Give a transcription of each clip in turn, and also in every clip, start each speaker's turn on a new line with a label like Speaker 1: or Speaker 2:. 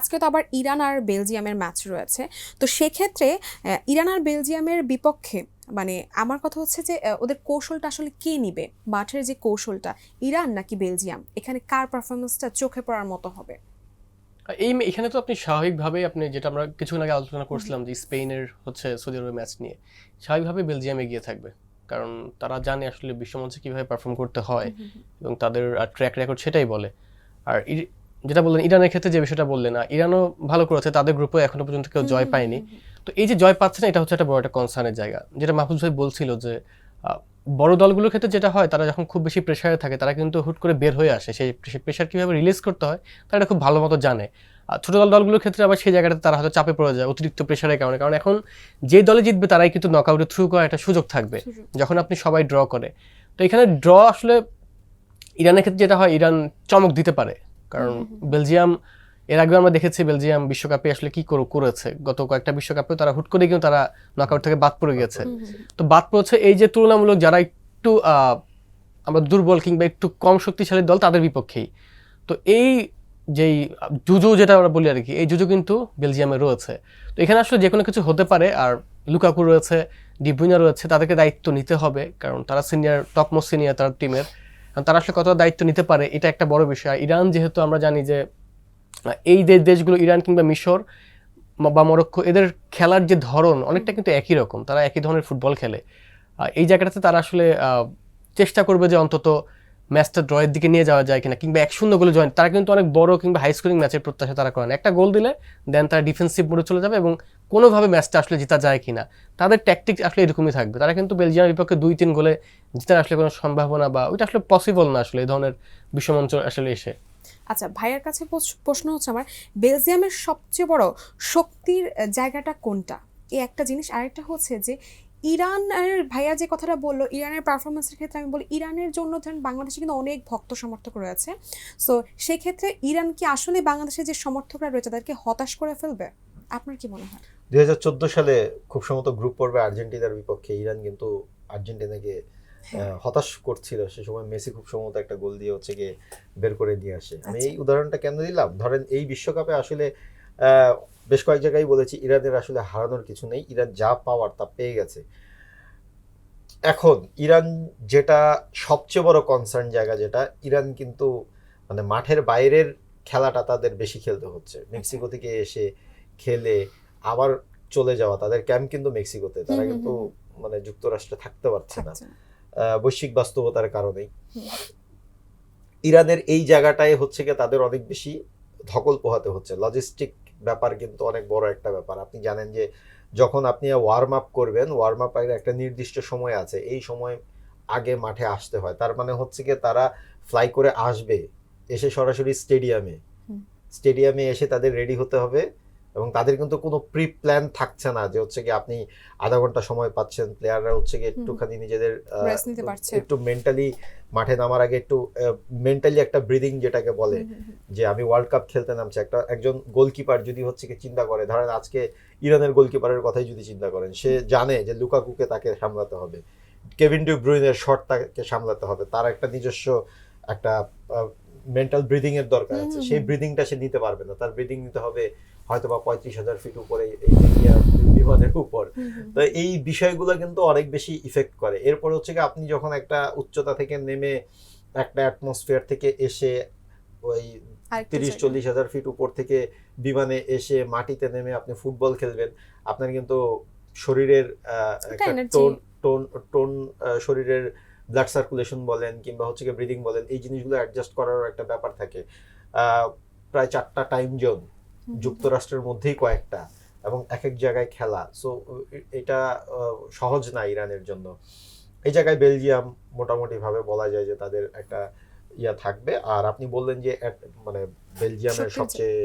Speaker 1: আজকে তো আবার ইরান আর বেলজিয়ামের ম্যাচ রয়েছে। তো সেক্ষেত্রে ইরান আর বেলজিয়ামের বিপক্ষে মানে আমার কথা হচ্ছে যে ওদের কৌশলটা আসলে কে নিবে, মাঠের যে কৌশলটা, ইরান নাকি বেলজিয়াম, এখানে কার পারফরমেন্সটা চোখে পড়ার মতো হবে?
Speaker 2: এখানে তো আপনি স্বাভাবিকভাবে আপনি যেটা আমরা কিছুক্ষণ আগে আলোচনা করছিলাম যে স্পেনের হচ্ছে সৌদি আরবের ম্যাচ নিয়ে, স্বাভাবিকভাবে বেলজিয়াম এগিয়ে থাকবে। কারণ তারা জানে আসলে বিশ্বমঞ্চে কিভাবে পারফর্ম করতে হয় এবং তাদের ট্র্যাক রেকর্ড সেটাই বলে। আর যেটা বললেন ইরানের ক্ষেত্রে যে বিষয়টা বললেন, ইরানও ভালো করেছে, তাদের গ্রুপে এখনো পর্যন্ত কেউ জয় পায়নি। তো এই যে জয় পাচ্ছে না, এটা হচ্ছে একটা বড় একটা কনসার্নের জায়গা। যেটা মাহফুজ ভাই বলছিল যে বড় দলগুলোর ক্ষেত্রে যেটা হয়, তারা যখন খুব বেশি প্রেশারে থাকে তারা কিন্তু হুট করে বের হয়ে আসে, সেই প্রেশার কিভাবে রিলিজ করতে হয় তারা এটা খুব ভালো মতো জানে। আর ছোট দলগুলোর ক্ষেত্রে আবার সেই জায়গাটাতে তারা হয়তো চাপে পড়ে যায় অতিরিক্ত প্রেশারের কারণে, কারণ এখন যে দলে জিতবে তারাই কিন্তু নকআউটে থ্রু করার একটা সুযোগ থাকবে যখন আপনি সবাই ড্র করে। তো এখানে ড্র আসলে ইরানের ক্ষেত্রে যেটা হয়, ইরান চমক দিতে পারে। কারণ বেলজিয়াম এর আগে আমরা দেখেছি বেলজিয়াম বিশ্বকাপে আসলে কি করেছে, গত কয়েকটা বিশ্বকাপে তারা হুট করে কিন্তু তারা নকআউট থেকে বাদ পড়ে গেছে। তো বাদ পড়েছে এই যে তুলনামূলক যারা একটু আমরা দুর্বল কিংবা একটু কম শক্তিশালী দল তাদের বিপক্ষেই। তো এই যেই জুজু যেটা আমরা বলি আর কি, এই জুজু কিন্তু বেলজিয়ামে রয়েছে। তো এখানে আসলে যে কোনো কিছু হতে পারে। আর লুকাকু রয়েছে, ডি ব্রুইনে রয়েছে, তাদেরকে দায়িত্ব নিতে হবে কারণ তারা সিনিয়র, টপ মোস্ট সিনিয়র তার টিমের। তারা আসলে কতটা দায়িত্ব নিতে পারে এটা একটা বড় বিষয়। ইরান যেহেতু আমরা জানি যে এই দেশগুলো, ইরান কিংবা মিশর বা মরক্কো, এদের খেলার যে ধরন অনেকটা কিন্তু একই রকম, তারা একই ধরনের ফুটবল খেলে। এই জায়গাটাতে তারা আসলে চেষ্টা করবে যে অন্তত ম্যাচটা ড্রয়ের দিকে নিয়ে যাওয়া যায় কিনা, কিংবা 1-0 গোলে জয়েন। তারা কিন্তু অনেক বড় কিংবা হাই স্কোরিং ম্যাচের প্রত্যাশা তারা করেন। একটা গোল দিলে দেন তারা ডিফেন্সিভ মোডে চলে যাবে এবং কোনোভাবে ম্যাচটা আসলে জেতা যায় কিনা তাদের ট্যাকটিক্স আসলে এরকমই থাকবে। তারা কিন্তু বেলজিয়ামের বিপক্ষে 2-3 গোলে জেতার আসলে কোনো সম্ভাবনা বা ওইটা আসলে পসিবল না আসলে এই ধরনের বিশ্বমঞ্চ আসলে এসে।
Speaker 1: আচ্ছা, ভাইয়ের কাছে প্রশ্ন হচ্ছে আমার, বেলজিয়ামের সবচেয়ে বড় শক্তির জায়গাটা কোনটা, এই একটা জিনিস। আরেকটা হচ্ছে যে ইরানের, ভাইয়া যে কথাটা বললো ইরানের পারফরমেন্সের ক্ষেত্রে, আমি বলি ইরানের জন্য ধরেন বাংলাদেশে কিন্তু অনেক ভক্ত সমর্থক রয়েছে। সো সেক্ষেত্রে ইরান কি আসলে বাংলাদেশের যে সমর্থকরা রয়েছে তাদেরকে হতাশ করে ফেলবে? আপনার কি মনে হয়?
Speaker 3: 2014 সালে খুব সম্ভবত গ্রুপ পর্বে আর্জেন্টিনার বিপক্ষে ইরান কিন্তু আর্জেন্টিনাকে হতাশ করছিল। সে সময় মেসি খুব সম্ভবত একটা গোল দিয়ে হচ্ছে গিয়ে বের করে নিয়ে আসে। আমি এই উদাহরণটা কেন দিলাম, ধরেন এই বিশ্বকাপে আসলে বেশ কয়েক জায়গায় বলেছি ইরানের আসলে হারানোর কিছু নেই, ইরান যা পাওয়ার তা পেয়ে গেছে। এখন ইরান যেটা সবচেয়ে বড় কনসার্ন জায়গা, যেটা ইরান কিন্তু মানে মাঠের বাইরের খেলাটা তাদের বেশি খেলতে হচ্ছে। মেক্সিকো থেকে এসে খেলে আবার চলে যাওয়া, তাদের ক্যাম্প কিন্তু মেক্সিকোতে, তারা কিন্তু মানে যুক্তরাষ্ট্রে থাকতে পারছে না বৈশ্বিক বাস্তবতার কারণেই। ইরানের এই জায়গাটায় হচ্ছে গিয়ে তাদের অনেক বেশি ধকল পোহাতে হচ্ছে। লজিস্টিক ব্যাপার কিন্তু অনেক বড় একটা ব্যাপার। আপনি জানেন যে যখন আপনি ওয়ার্ম আপ করবেন, ওয়ার্ম আপ এর একটা নির্দিষ্ট সময় আছে, এই সময় আগে মাঠে আসতে হয়। তার মানে হচ্ছে গিয়ে তারা ফ্লাই করে আসবে, এসে সরাসরি স্টেডিয়ামে এসে তাদের রেডি হতে হবে। এবং তাদের কিন্তু কোনো প্রি প্ল্যান থাকছে না যে হচ্ছে কি আপনি আধা ঘন্টা সময় পাচ্ছেন, প্লেয়াররা হচ্ছে কি একটুখানি নিজেদের একটু মেন্টালি মাঠে নামার আগে একটু মেন্টালি একটা ব্রিদিং যেটাকে বলে, যে আমি ওয়ার্ল্ড কাপ খেলতে নামছি। একজন গোলকিপার যদি হচ্ছে কি চিন্তা করে, ধরেন আজকে ইরানের গোলকিপারের কথাই যদি চিন্তা করেন, সে জানে যে লুকাকুকে তাকে সামলাতে হবে, কেভিন ডি ব্রুইনের শট তাকে সামলাতে হবে, তার একটা নিজস্ব একটা মেন্টাল ব্রিদিং এর দরকার আছে। সেই ব্রিদিংটা সে নিতে পারবে না, তার ব্রিদিং নিতে হবে হয়তো বা 35,000 ফিট উপরে বিমানের উপর। তো এই বিষয়গুলো কিন্তু অনেক বেশি ইফেক্ট করে। এরপর হচ্ছে কি আপনি যখন একটা উচ্চতা থেকে নেমে একটা অ্যাটমসফিয়ার থেকে এসে ওই 30-40,000 ফিট উপর থেকে বিমানে এসে মাটিতে নেমে আপনি ফুটবল খেলবেন, আপনার কিন্তু শরীরের একটা টোন শরীরের ব্লাড সার্কুলেশন বলেন কিংবা হচ্ছে গিয়ে ব্রিদিং বলেন, এই জিনিসগুলো অ্যাডজাস্ট করার একটা ব্যাপার থাকে। প্রায় 4টা টাইম জোন যুক্তরাষ্ট্রের মধ্যেই কয়েকটা, এবং এক এক জায়গায় খেলা। সো এটা সহজ না ইরানের জন্য। এই জায়গায় বেলজিয়াম মোটামুটি ভাবে বলা যায় যে তাদের একটা ইয়া থাকবে। আর আপনি বললেন যে মানে বেলজিয়ামের সবচেয়ে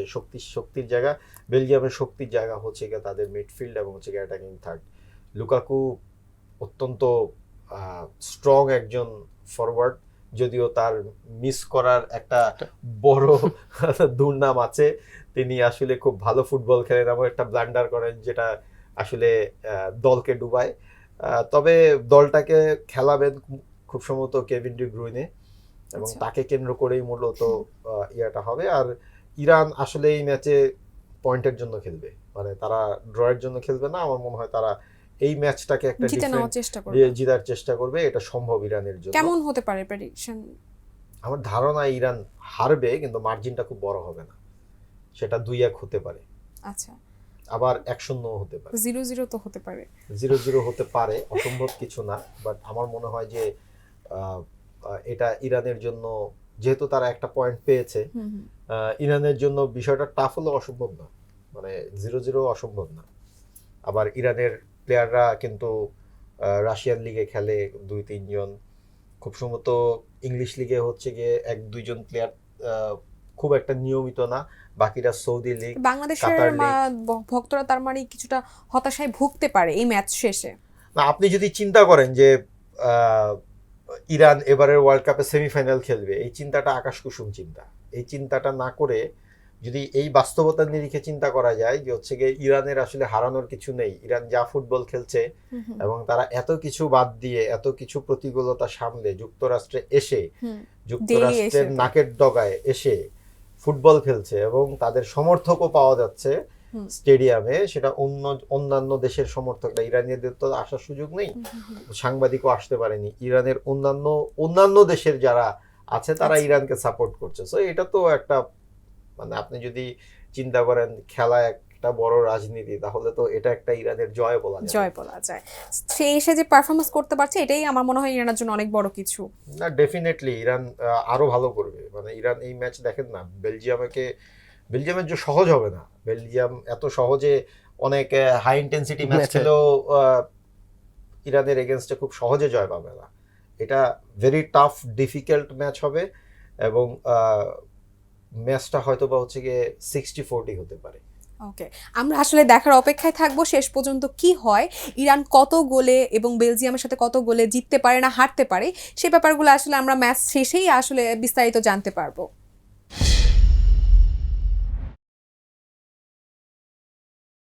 Speaker 3: শক্তির জায়গা, বেলজিয়ামের শক্তির জায়গা হচ্ছে গিয়ে তাদের মিডফিল্ড এবং হচ্ছে গিয়ে অ্যাটাকিং থার্ড। লুকাকু অত্যন্ত স্ট্রং একজন ফরওয়ার্ড, যদিও তার মিস করার একটা বড় দুর্নাম আছে। তিনি আসলে খুব ভালো ফুটবল খেলেন এবং একটা ব্লান্ডার করেন যেটা আসলে দলকে ডুবায়। তবে দলটাকে খেলাবেন খুব সম্ভবত কেভিন ডি ব্রুইনে, এবং তাকে কেন্দ্র করেই মূলত ইয়াটা হবে। আর ইরান আসলে এই ম্যাচে পয়েন্টের জন্য খেলবে, মানে তারা ড্রয়ের জন্য খেলবে না। আমার মনে হয় তারা এই ম্যাচটাকে একটা
Speaker 1: জিতে নেওয়ার
Speaker 3: different
Speaker 1: চেষ্টা করবে।
Speaker 3: জেতার চেষ্টা করবে, এটা সম্ভব ইরানের জন্য।
Speaker 1: কেমন হতে পারে প্রেডিকশন?
Speaker 3: আমার ধারণা ইরান হারবে, কিন্তু মার্জিনটা খুব বড় হবে না, সেটা 2-1 হতে পারে,
Speaker 1: আচ্ছা,
Speaker 3: আবার 1-0 হতে পারে,
Speaker 1: 0-0 তো হতে পারে।
Speaker 3: 0-0 হতে পারে, অসম্ভব কিছু না। বাট আমার মনে হয় যে এটা ইরানের জন্য, যেহেতু তারা একটা পয়েন্ট পেয়েছে,
Speaker 1: হুম হুম।
Speaker 3: ইরানের জন্য বিষয়টা টাফ হলো অসম্ভব না, মানে 0-0 অসম্ভব না। আবার ইরানের প্লেয়াররা কিন্তু রাশিয়ান লিগে খেলে 2-3 জন, খুব সম্ভবত ইংলিশ লিগে হচ্ছে গিয়ে 1-2 জন প্লেয়ার খুব একটা নিয়মিত না, বাকিরা সৌদি লিগ,
Speaker 1: বাংলাদেশের
Speaker 3: কাতার লিগ।
Speaker 1: ভক্তরা তার মানে কিছুটা হতাশায় ভুগতে পারে এই ম্যাচ শেষে।
Speaker 3: না, আপনি যদি চিন্তা করেন যে ইরান এবারের ওয়ার্ল্ড কাপে সেমিফাইনাল খেলবে, এই চিন্তাটা আকাশ কুসুম চিন্তা। এই চিন্তাটা না করে যদি এই বাস্তবতার নিরিখে চিন্তা করা যায় যে হচ্ছে গিয়ে ইরানের আসলে হারানোর কিছু নেই, ইরান যা ফুটবল খেলছে
Speaker 1: হুম হুম।
Speaker 3: এবং তারা এত কিছু বাদ দিয়ে, এত কিছু প্রতিকূলতা সামলে যুক্তরাষ্ট্রে এসে,
Speaker 1: হুম।
Speaker 3: যুক্তরাষ্ট্রের
Speaker 1: এসে।
Speaker 3: নাকের ডগায় এসে ফুটবল খেলছে এবং তাদের সমর্থকও পাওয়া যাচ্ছে
Speaker 1: হুম।
Speaker 3: স্টেডিয়ামে, সেটা অন্যান্য দেশের সমর্থকরা, ইরানিদের তো আসার সুযোগ নেই,
Speaker 1: হুম হুম হুম।
Speaker 3: সাংবাদিকও আসতে পারেনি, ইরানের অন্যান্য দেশের যারা আছে তারা
Speaker 1: আচ্ছা।
Speaker 3: ইরানকে সাপোর্ট করছে। সো এটা তো একটা, মানে আপনি যদি চিন্তা করেন খেলা একটা বড় রাজনীতি, তাহলে তো এটা একটা ইরানের জয় বলা যায়।
Speaker 1: জয় বলা যায়। সে এসে যে পারফরমেন্স করতে পারছে, এটাই আমার মনে হয় ইরানের জন্য অনেক বড় কিছু।
Speaker 3: না, ডেফিনেটলি ইরান আরো ভালো করবে। মানে ইরান এই ম্যাচ দেখেন না, বেলজিয়ামের যে সহজ হবে না, বেলজিয়াম এত সহজে অনেক হাই ইন্টেন্সিটি ম্যাচ
Speaker 2: ম্যাচে।
Speaker 3: খেলেও ইরানের এগেনস্টে খুব সহজে জয় পাবে না। এটা ভেরি টাফ ডিফিকাল্ট ম্যাচ হবে এবং ম্যাচটা হয়তো বা হচ্ছে গিয়ে 60-40 হতে পারে।
Speaker 1: ওকে, আমরা আসলে দেখার অপেক্ষায় থাকবো শেষ পর্যন্ত কি হয়, ইরান কত গোলে এবং বেলজিয়ামের সাথে কত গোলে জিততে পারে না হারতে পারে, সেই ব্যাপারগুলো আসলে আমরা ম্যাচ শেষেই আসলে বিস্তারিত জানতে পারবো।